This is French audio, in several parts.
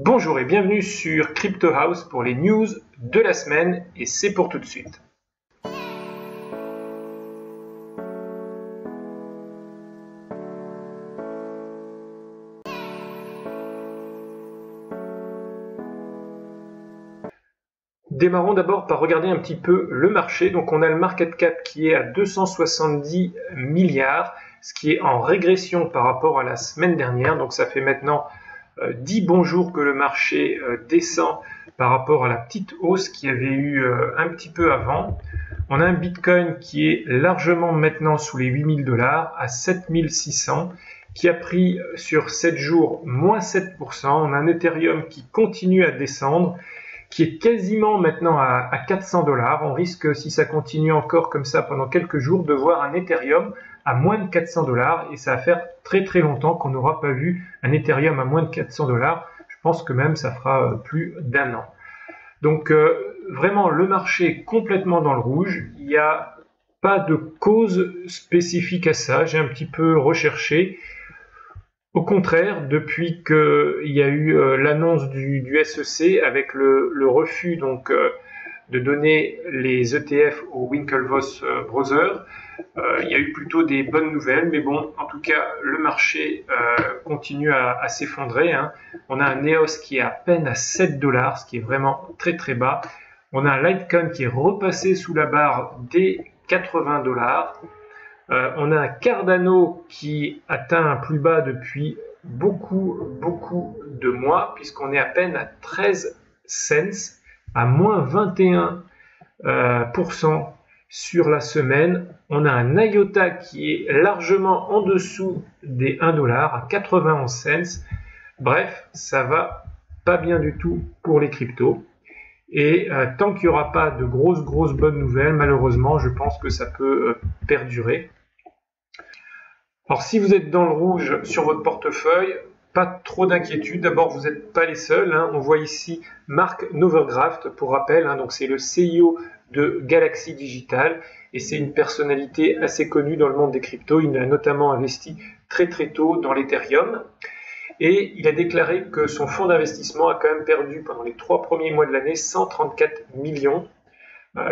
Bonjour et bienvenue sur Crypto House pour les news de la semaine et c'est pour tout de suite. Démarrons d'abord par regarder un petit peu le marché. Donc on a le market cap qui est à 270 milliards, ce qui est en régression par rapport à la semaine dernière. Donc ça fait maintenant 10 bons jours que le marché descend par rapport à la petite hausse qu'il y avait eu un petit peu avant. On a un Bitcoin qui est largement maintenant sous les 8000 $ à 7600, qui a pris sur 7 jours moins 7%. On a un Ethereum qui continue à descendre, qui est quasiment maintenant à 400 $. On risque, si ça continue encore comme ça pendant quelques jours, de voir un Ethereum à moins de 400 $, et ça va faire très très longtemps qu'on n'aura pas vu un Ethereum à moins de 400 $. Je pense que même ça fera plus d'un an. Donc vraiment le marché est complètement dans le rouge. Il n'y a pas de cause spécifique à ça. J'ai un petit peu recherché. Au contraire, depuis qu'il y a eu l'annonce du SEC avec le refus donc de donner les ETF au Winklevoss Brothers, il y a eu plutôt des bonnes nouvelles, mais bon, en tout cas, le marché continue à s'effondrer. On a un EOS qui est à peine à 7 $, ce qui est vraiment très très bas. On a un Litecoin qui est repassé sous la barre des 80 $. On a un Cardano qui atteint un plus bas depuis beaucoup de mois, puisqu'on est à peine à 13 cents, à moins 21% sur la semaine. On a un IOTA qui est largement en dessous des 1 $, à 91 cents. Bref, ça va pas bien du tout pour les cryptos. Et tant qu'il n'y aura pas de grosses bonnes nouvelles, malheureusement, je pense que ça peut perdurer. Alors si vous êtes dans le rouge sur votre portefeuille, pas trop d'inquiétude. D'abord, vous n'êtes pas les seuls. On voit ici Mark Novergraft, pour rappel. Donc c'est le CEO de Galaxy Digital et c'est une personnalité assez connue dans le monde des cryptos. Il a notamment investi très tôt dans l'Ethereum. Et il a déclaré que son fonds d'investissement a quand même perdu pendant les 3 premiers mois de l'année 134 millions.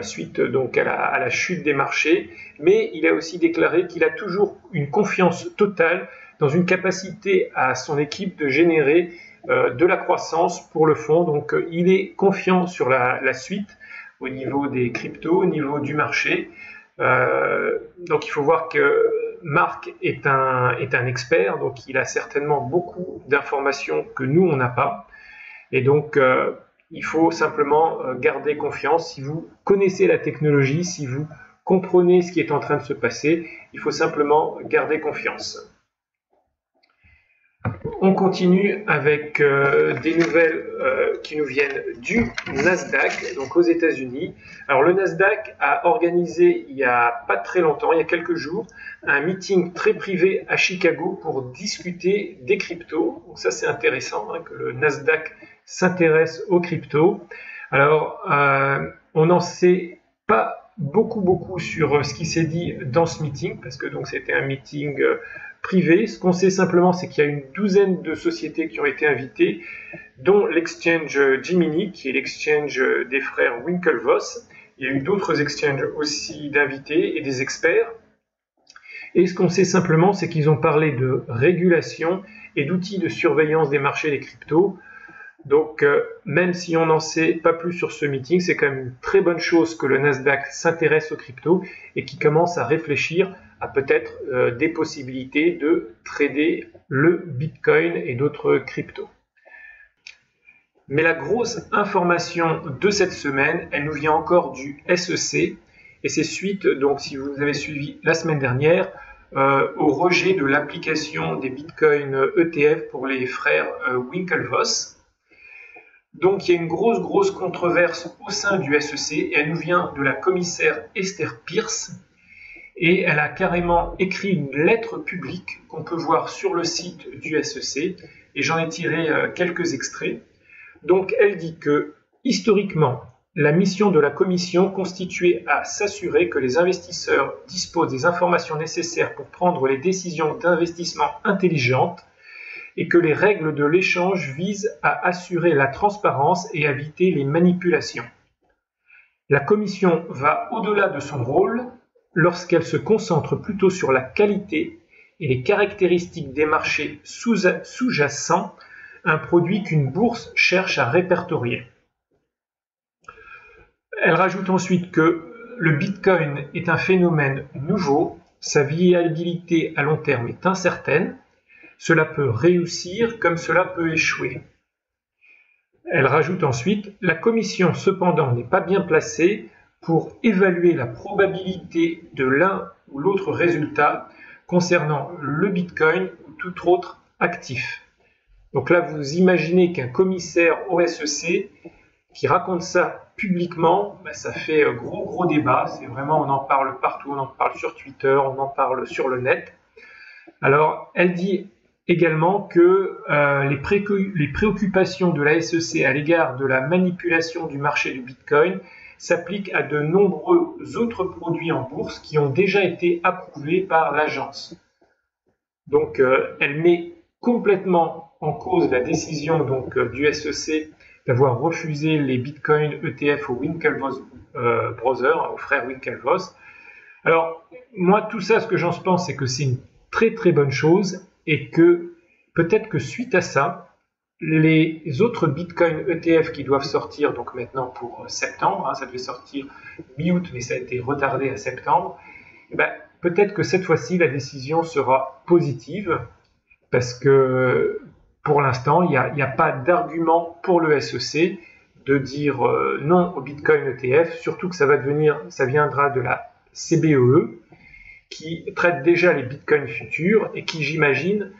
Suite donc à la chute des marchés, mais il a aussi déclaré qu'il a toujours une confiance totale dans une capacité à son équipe de générer de la croissance pour le fonds. Donc il est confiant sur la suite au niveau des cryptos, au niveau du marché. Donc il faut voir que Marc est un expert, donc il a certainement beaucoup d'informations que nous on n'a pas, et donc il faut simplement garder confiance. Si vous connaissez la technologie, si vous comprenez ce qui est en train de se passer, il faut simplement garder confiance. On continue avec des nouvelles qui nous viennent du Nasdaq, donc aux États-Unis. Alors le Nasdaq a organisé il n'y a pas très longtemps, il y a quelques jours, un meeting très privé à Chicago pour discuter des cryptos. Donc ça c'est intéressant que le Nasdaq s'intéresse aux cryptos. Alors on n'en sait pas beaucoup sur ce qui s'est dit dans ce meeting, parce que donc c'était un meeting privé. Ce qu'on sait simplement, c'est qu'il y a une douzaine de sociétés qui ont été invitées, dont l'exchange Gemini, qui est l'exchange des frères Winklevoss. Il y a eu d'autres exchanges aussi d'invités et des experts. Et ce qu'on sait simplement, c'est qu'ils ont parlé de régulation et d'outils de surveillance des marchés des cryptos. Donc, même si on n'en sait pas plus sur ce meeting, c'est quand même une très bonne chose que le Nasdaq s'intéresse aux cryptos et qu'il commence à réfléchir à peut-être des possibilités de trader le Bitcoin et d'autres cryptos. Mais la grosse information de cette semaine, elle nous vient encore du SEC, et c'est suite, donc si vous avez suivi la semaine dernière, au rejet de l'application des Bitcoin ETF pour les frères Winklevoss. Donc il y a une grosse controverse au sein du SEC, et elle nous vient de la commissaire Esther Pierce, et elle a carrément écrit une lettre publique qu'on peut voir sur le site du SEC, et j'en ai tiré quelques extraits. Donc elle dit que, historiquement, la mission de la commission constituait à s'assurer que les investisseurs disposent des informations nécessaires pour prendre les décisions d'investissement intelligentes et que les règles de l'échange visent à assurer la transparence et à éviter les manipulations. La Commission va au-delà de son rôle lorsqu'elle se concentre plutôt sur la qualité et les caractéristiques des marchés sous-jacents, un produit qu'une bourse cherche à répertorier. Elle rajoute ensuite que le Bitcoin est un phénomène nouveau, sa viabilité à long terme est incertaine, cela peut réussir comme cela peut échouer. Elle rajoute ensuite, la Commission cependant n'est pas bien placée pour évaluer la probabilité de l'un ou l'autre résultat concernant le Bitcoin ou tout autre actif. Donc là, vous imaginez qu'un commissaire au SEC qui raconte ça publiquement, ça fait gros débat. C'est vraiment, on en parle partout, on en parle sur Twitter, on en parle sur le net. Alors, elle dit également que les préoccupations de la SEC à l'égard de la manipulation du marché du Bitcoin s'appliquent à de nombreux autres produits en bourse qui ont déjà été approuvés par l'agence. Donc, elle met complètement en cause la décision du SEC d'avoir refusé les Bitcoin ETF au Winklevoss Brothers, aux frères Winklevoss. Alors, moi, tout ça, ce que j'en pense, c'est que c'est une très bonne chose et que peut-être que suite à ça, les autres Bitcoin ETF qui doivent sortir donc maintenant pour septembre, ça devait sortir mi-août, mais ça a été retardé à septembre, peut-être que cette fois-ci, la décision sera positive parce que pour l'instant, il n'y a pas d'argument pour le SEC de dire non au Bitcoin ETF, surtout que ça viendra de la CBOE, qui traite déjà les Bitcoins futurs et qui, j'imagine,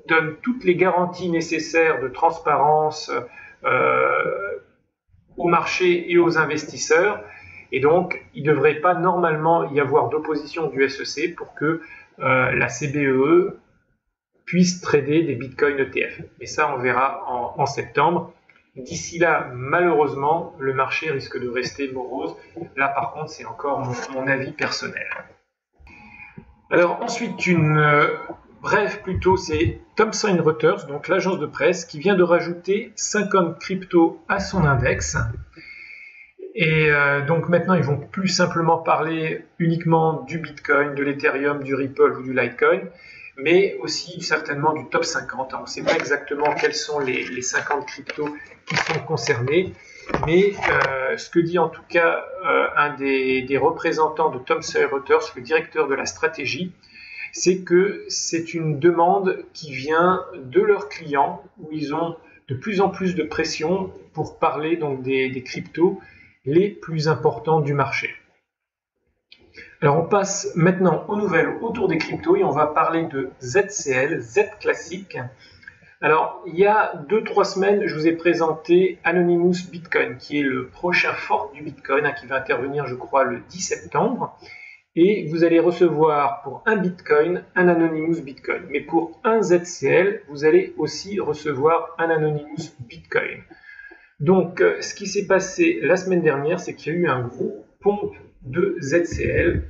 donne toutes les garanties nécessaires de transparence au marché et aux investisseurs. Et donc, il ne devrait pas normalement y avoir d'opposition du SEC pour que la CBOE puisse trader des Bitcoin ETF. Mais ça, on verra en septembre. D'ici là, malheureusement, le marché risque de rester morose. Là, par contre, c'est encore mon avis personnel. Alors, ensuite, bref, plutôt, c'est Thomson Reuters, donc l'agence de presse, qui vient de rajouter 50 cryptos à son index. Et donc maintenant, ils vont plus simplement parler uniquement du Bitcoin, de l'Ethereum, du Ripple ou du Litecoin, mais aussi certainement du top 50. On ne sait pas exactement quels sont les 50 cryptos qui sont concernés, mais ce que dit en tout cas un des représentants de Thomson Reuters, le directeur de la stratégie, c'est que c'est une demande qui vient de leurs clients, où ils ont de plus en plus de pression pour parler donc des cryptos les plus importants du marché. Alors on passe maintenant aux nouvelles autour des cryptos et on va parler de ZCL, Z Classic. Alors il y a 2-3 semaines, je vous ai présenté Anonymous Bitcoin, qui est le prochain fork du Bitcoin, qui va intervenir je crois le 10 septembre. Et vous allez recevoir pour un Bitcoin un Anonymous Bitcoin. Mais pour un ZCL, vous allez aussi recevoir un Anonymous Bitcoin. Donc, ce qui s'est passé la semaine dernière, c'est qu'il y a eu un gros pompe de ZCL.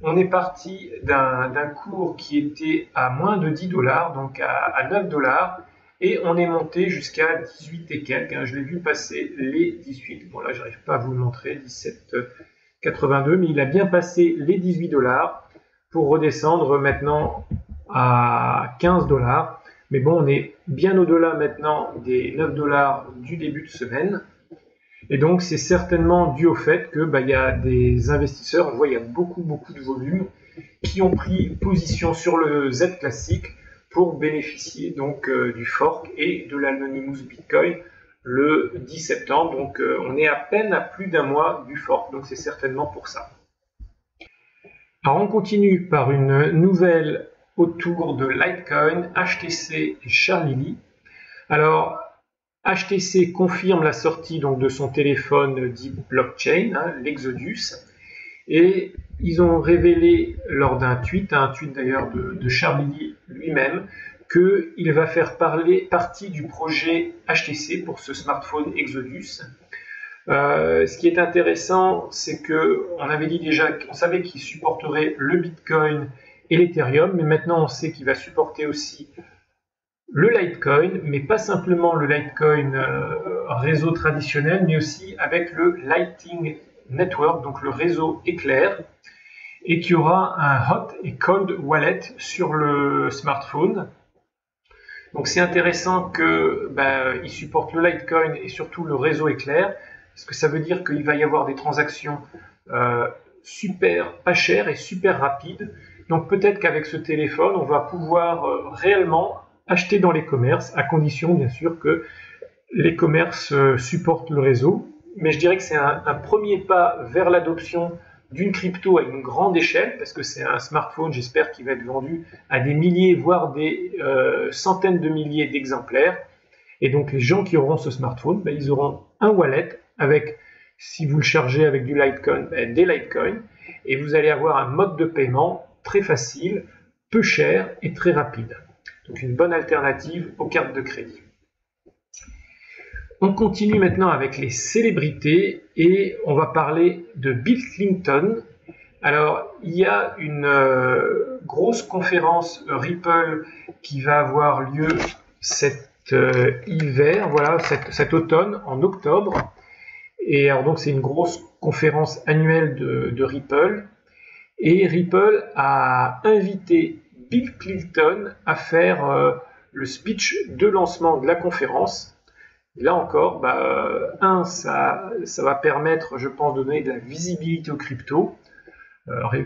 On est parti d'un cours qui était à moins de 10 $, donc à 9 $, et on est monté jusqu'à 18 et quelques. Je l'ai vu passer les 18. Bon, là, j'arrive pas à vous le montrer, 17,82, mais il a bien passé les 18 $ pour redescendre maintenant à 15 $. Mais bon, on est bien au-delà maintenant des 9 $ du début de semaine. Et donc, c'est certainement dû au fait que il y a des investisseurs, on voit il y a beaucoup de volume, qui ont pris position sur le Z classique pour bénéficier donc du fork et de l'Anonymous Bitcoin le 10 septembre. Donc, on est à peine à plus d'un mois du fork, donc c'est certainement pour ça. Alors, on continue par une nouvelle autour de Litecoin, HTC et Charlie. Alors, HTC confirme la sortie donc de son téléphone dit blockchain, l'Exodus, et ils ont révélé lors d'un tweet d'ailleurs de Charlie lui-même, qu'il va faire partie du projet HTC pour ce smartphone Exodus. Ce qui est intéressant, c'est qu'on avait dit déjà qu'on savait qu'il supporterait le Bitcoin et l'Ethereum, mais maintenant on sait qu'il va supporter aussi le Litecoin, mais pas simplement le Litecoin réseau traditionnel, mais aussi avec le Lightning Network, donc le réseau éclair, et qui aura un hot et cold wallet sur le smartphone. Donc c'est intéressant qu'il supporte le Litecoin et surtout le réseau éclair, parce que ça veut dire qu'il va y avoir des transactions super pas chères et super rapides. Donc peut-être qu'avec ce téléphone, on va pouvoir réellement acheter dans les commerces, à condition bien sûr que les commerces supportent le réseau. Mais je dirais que c'est un premier pas vers l'adoption d'une crypto à une grande échelle, parce que c'est un smartphone, j'espère, qui va être vendu à des milliers, voire des centaines de milliers d'exemplaires. Et donc les gens qui auront ce smartphone, ils auront un wallet avec, si vous le chargez avec du Litecoin, des Litecoins, et vous allez avoir un mode de paiement très facile, peu cher et très rapide. Donc une bonne alternative aux cartes de crédit. On continue maintenant avec les célébrités et on va parler de Bill Clinton. Alors, il y a une grosse conférence Ripple qui va avoir lieu cet hiver, voilà, cet automne, en octobre. Et alors donc c'est une grosse conférence annuelle de Ripple. Et Ripple a invité Bill Clinton à faire le speech de lancement de la conférence. Et là encore, ça va permettre, je pense, de donner de la visibilité aux cryptos,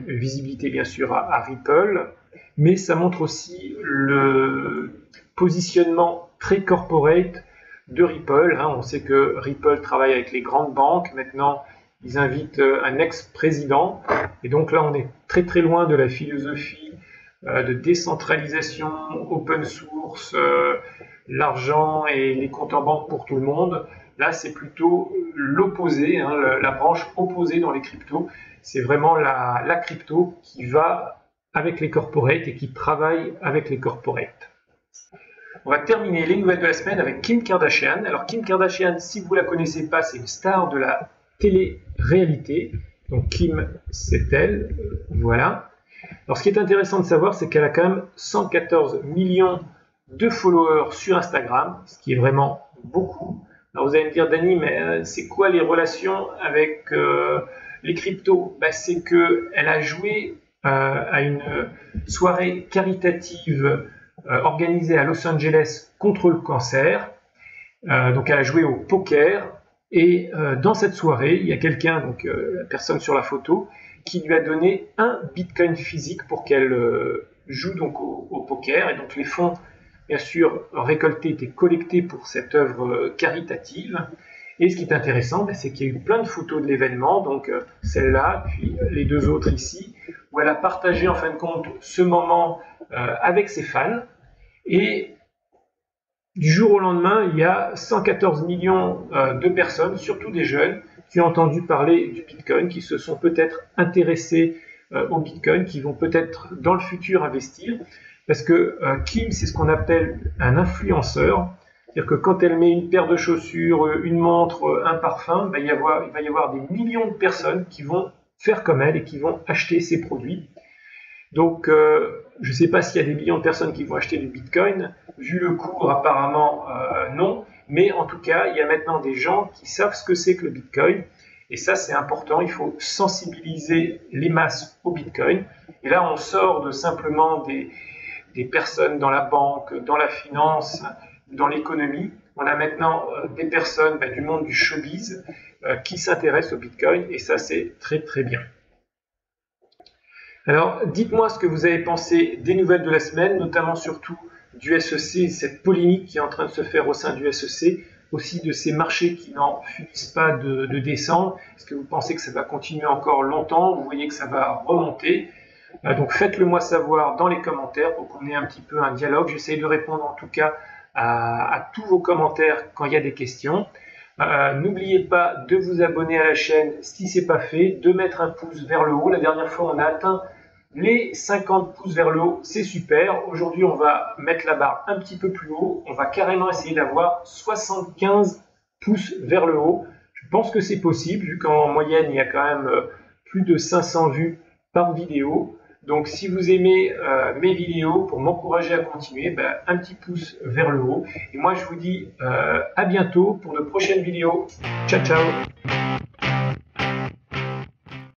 visibilité bien sûr à Ripple, mais ça montre aussi le positionnement très corporate de Ripple. On sait que Ripple travaille avec les grandes banques, maintenant ils invitent un ex-président, et donc là on est très très loin de la philosophie de décentralisation, open source, l'argent et les comptes en banque pour tout le monde. Là, c'est plutôt l'opposé, la branche opposée dans les cryptos. C'est vraiment la crypto qui va avec les corporates et qui travaille avec les corporates. On va terminer les nouvelles de la semaine avec Kim Kardashian. Alors Kim Kardashian, si vous ne la connaissez pas, c'est une star de la télé-réalité. Donc Kim, c'est elle. Voilà. Alors ce qui est intéressant de savoir, c'est qu'elle a quand même 114 millions de followers sur Instagram, ce qui est vraiment beaucoup. Alors vous allez me dire, Dany, mais c'est quoi les relations avec les cryptos? C'est qu'elle a joué à une soirée caritative organisée à Los Angeles contre le cancer. Donc elle a joué au poker. Et dans cette soirée, il y a quelqu'un, donc la personne sur la photo, qui lui a donné un bitcoin physique pour qu'elle joue donc au poker. Et donc les fonds, bien sûr, récoltés étaient collectés pour cette œuvre caritative. Et ce qui est intéressant, c'est qu'il y a eu plein de photos de l'événement, donc celle-là, puis les deux autres ici, où elle a partagé en fin de compte ce moment avec ses fans. Et du jour au lendemain, il y a 114 millions de personnes, surtout des jeunes, qui ont entendu parler du Bitcoin, qui se sont peut-être intéressés au Bitcoin, qui vont peut-être dans le futur investir, parce que Kim, c'est ce qu'on appelle un influenceur, c'est-à-dire que quand elle met une paire de chaussures, une montre, un parfum, il va y avoir des millions de personnes qui vont faire comme elle et qui vont acheter ces produits. Donc, je ne sais pas s'il y a des millions de personnes qui vont acheter du Bitcoin. Vu le cours, apparemment, non. Mais en tout cas, il y a maintenant des gens qui savent ce que c'est que le Bitcoin. Et ça, c'est important. Il faut sensibiliser les masses au Bitcoin. Et là, on sort de simplement des personnes dans la banque, dans la finance, dans l'économie. On a maintenant des personnes du monde du showbiz qui s'intéressent au Bitcoin. Et ça, c'est très, très bien. Alors, dites-moi ce que vous avez pensé des nouvelles de la semaine, notamment surtout du SEC, cette polémique qui est en train de se faire au sein du SEC, aussi de ces marchés qui n'en finissent pas de descendre. Est-ce que vous pensez que ça va continuer encore longtemps? Vous voyez que ça va remonter? Donc faites-le moi savoir dans les commentaires pour qu'on ait un petit peu un dialogue. J'essaie de répondre en tout cas à tous vos commentaires quand il y a des questions. N'oubliez pas de vous abonner à la chaîne si ce n'est pas fait, de mettre un pouce vers le haut. La dernière fois, on a atteint les 50 pouces vers le haut, c'est super. Aujourd'hui, on va mettre la barre un petit peu plus haut. On va carrément essayer d'avoir 75 pouces vers le haut. Je pense que c'est possible, vu qu'en moyenne, il y a quand même plus de 500 vues par vidéo. Donc si vous aimez mes vidéos, pour m'encourager à continuer, un petit pouce vers le haut. Et moi je vous dis à bientôt pour de prochaines vidéos. Ciao ciao.